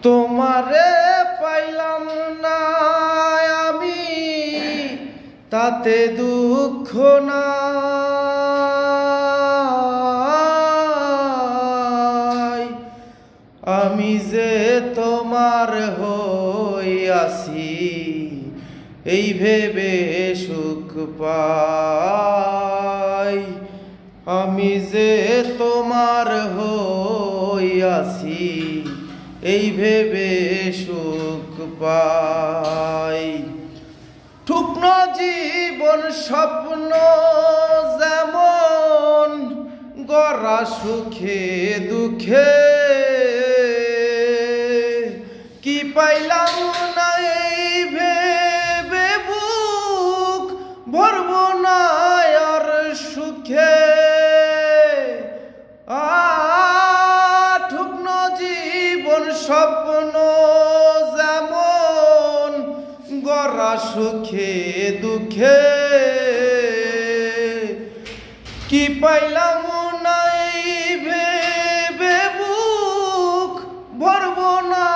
তোমারে পাইলাম না আমি তাতে দুঃখ নাই, আমি যে তোমার হইয়াছি এই ভেবে সুখ পাই, আমি যে তোমার হইয়াছি এই ভেবে সুখ পাই। শুকনো জীবন স্বপ্ন যেমন গড়া সুখে দুঃখে, কি পাইলাম না এই ভেবে বুক ভরব না আর সুখে। শুকনো জীবন স্বপ্ন যেমন গড়া সুখে দুঃখে, কি পাইলাম না এই ভেবে বুক ভরব না